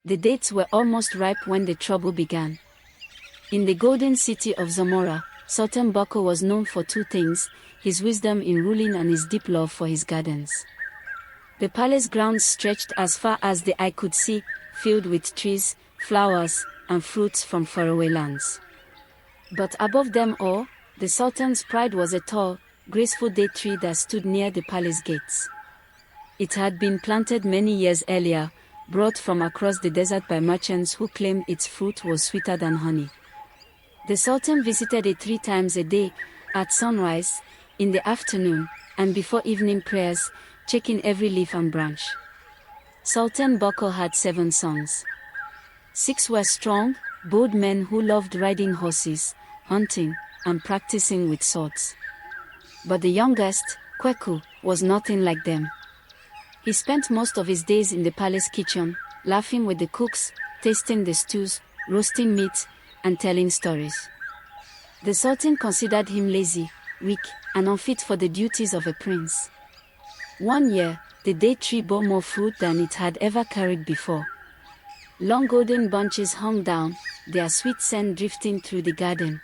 The dates were almost ripe when the trouble began. In the golden city of Zamora, Sultan Boko was known for two things: his wisdom in ruling and his deep love for his gardens. The palace grounds stretched as far as the eye could see, filled with trees, flowers, and fruits from faraway lands. But above them all, the Sultan's pride was a tall, graceful date tree that stood near the palace gates. It had been planted many years earlier, brought from across the desert by merchants who claimed its fruit was sweeter than honey. The Sultan visited it 3 times a day, at sunrise, in the afternoon, and before evening prayers, checking every leaf and branch. Sultan Boko had 7 sons. 6 were strong, bold men who loved riding horses, hunting, and practicing with swords. But the youngest, Kweku, was nothing like them. He spent most of his days in the palace kitchen, laughing with the cooks, tasting the stews, roasting meat, and telling stories. The Sultan considered him lazy, weak, and unfit for the duties of a prince. One year, the date tree bore more fruit than it had ever carried before. Long golden bunches hung down, their sweet scent drifting through the garden.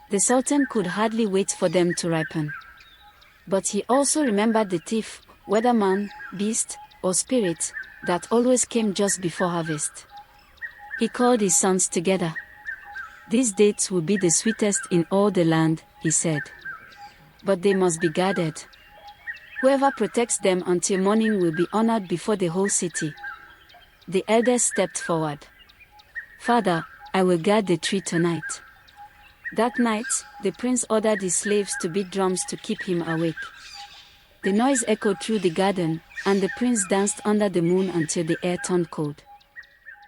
The Sultan could hardly wait for them to ripen. But he also remembered the thief, whether man, beast, or spirit, that always came just before harvest. He called his sons together. "These dates will be the sweetest in all the land," he said. "But they must be guarded. Whoever protects them until morning will be honored before the whole city." The eldest stepped forward. "Father, I will guard the tree tonight." That night, the prince ordered his slaves to beat drums to keep him awake. The noise echoed through the garden, and the prince danced under the moon until the air turned cold.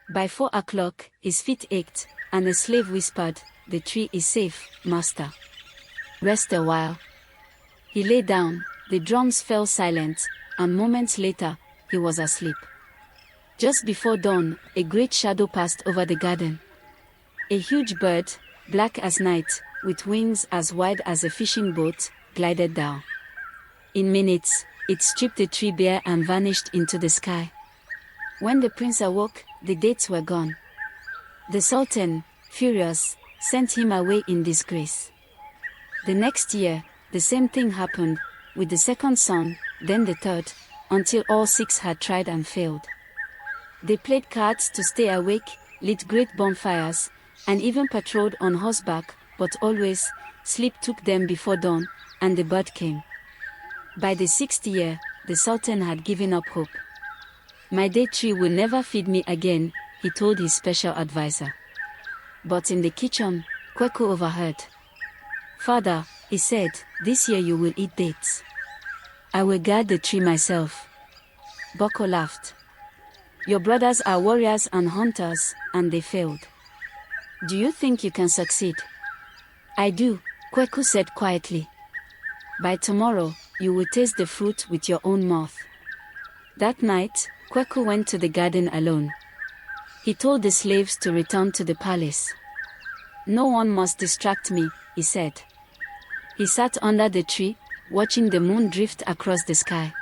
By 4 o'clock, his feet ached, and a slave whispered, "The tree is safe, master. Rest a while." He lay down, the drums fell silent, and moments later, he was asleep. Just before dawn, a great shadow passed over the garden. A huge bird, black as night, with wings as wide as a fishing boat, glided down. In minutes, it stripped the tree bare and vanished into the sky. When the prince awoke, the dates were gone. The Sultan, furious, sent him away in disgrace. The next year, the same thing happened, with the second son, then the third, until all 6 had tried and failed. They played cards to stay awake, lit great bonfires, and even patrolled on horseback, but always, sleep took them before dawn, and the bird came. By the 6th year, the Sultan had given up hope. "My date tree will never feed me again," he told his special advisor. But in the kitchen, Kweku overheard. "Father," he said, "this year you will eat dates. I will guard the tree myself." Boko laughed. "Your brothers are warriors and hunters, and they failed. Do you think you can succeed?" "I do," Kweku said quietly. "By tomorrow, you will taste the fruit with your own mouth." That night, Kweku went to the garden alone. He told the slaves to return to the palace. "No one must distract me," he said. He sat under the tree, watching the moon drift across the sky.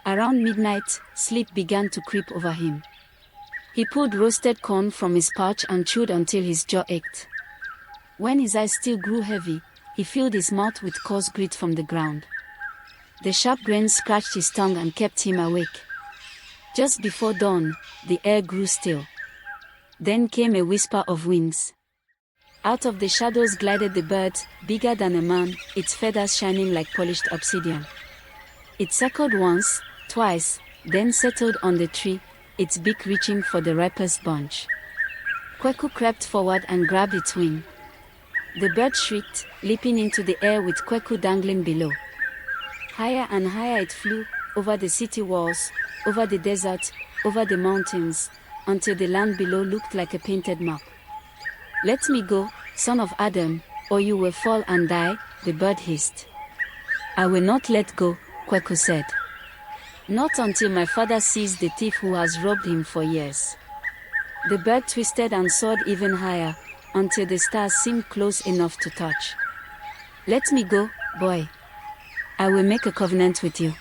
Around midnight, sleep began to creep over him. He pulled roasted corn from his pouch and chewed until his jaw ached. When his eyes still grew heavy, he filled his mouth with coarse grit from the ground. The sharp grains scratched his tongue and kept him awake. Just before dawn, the air grew still. Then came a whisper of wings. Out of the shadows glided the bird, bigger than a man, its feathers shining like polished obsidian. It circled once, twice, then settled on the tree, its beak reaching for the ripest bunch. Kweku crept forward and grabbed its wing. The bird shrieked, leaping into the air with Kweku dangling below. Higher and higher it flew, over the city walls, over the desert, over the mountains, until the land below looked like a painted map. "Let me go, son of Adam, or you will fall and die," the bird hissed. "I will not let go," Kweku said. "Not until my father sees the thief who has robbed him for years." The bird twisted and soared even higher, until the stars seemed close enough to touch. "Let me go, boy. I will make a covenant with you."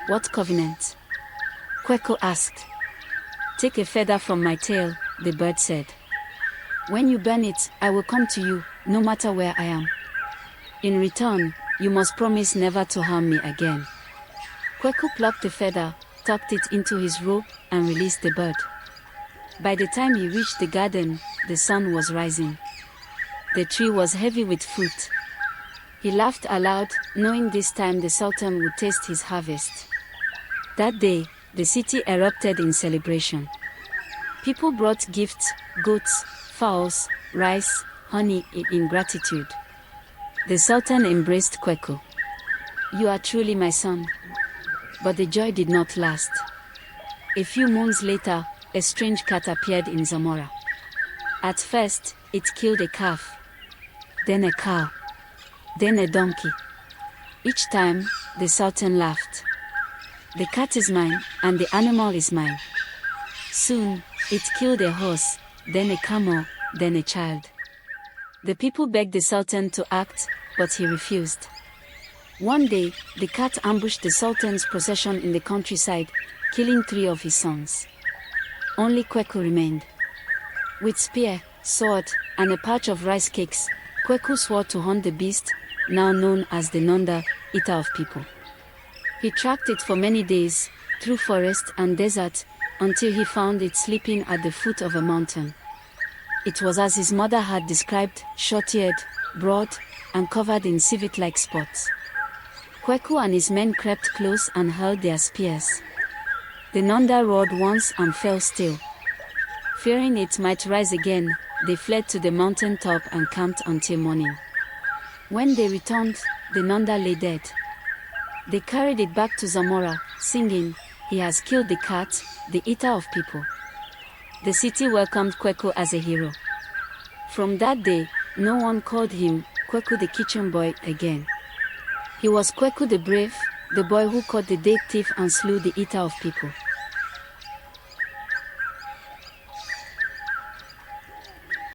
"What covenant?" Kweku asked. "Take a feather from my tail," the bird said. "When you burn it, I will come to you, no matter where I am. In return, you must promise never to harm me again." Kweku plucked the feather, tucked it into his robe, and released the bird. By the time he reached the garden, the sun was rising. The tree was heavy with fruit. He laughed aloud, knowing this time the Sultan would taste his harvest. That day, the city erupted in celebration. People brought gifts, goats, fowls, rice, honey, in gratitude. The Sultan embraced Kweku. "You are truly my son." But the joy did not last. A few moons later, a strange cat appeared in Zamora. At first, it killed a calf, then a cow, then a donkey. Each time, the Sultan laughed. "The cat is mine, and the animal is mine." Soon, it killed a horse, then a camel, then a child. The people begged the Sultan to act, but he refused. One day, the cat ambushed the Sultan's procession in the countryside, killing 3 of his sons. Only Kweku remained. With spear, sword, and a patch of rice cakes, Kweku swore to hunt the beast, now known as the Nonda, eater of people. He tracked it for many days, through forest and desert, until he found it sleeping at the foot of a mountain. It was as his mother had described, short-eared, broad, and covered in civet-like spots. Kweku and his men crept close and hurled their spears. The Nonda roared once and fell still. Fearing it might rise again, they fled to the mountain top and camped until morning. When they returned, the Nonda lay dead. They carried it back to Zamora, singing, "He has killed the cat, the eater of people." The city welcomed Kweku as a hero. From that day, no one called him Kweku the kitchen boy again. He was Kweku the brave, the boy who caught the date thief and slew the eater of people.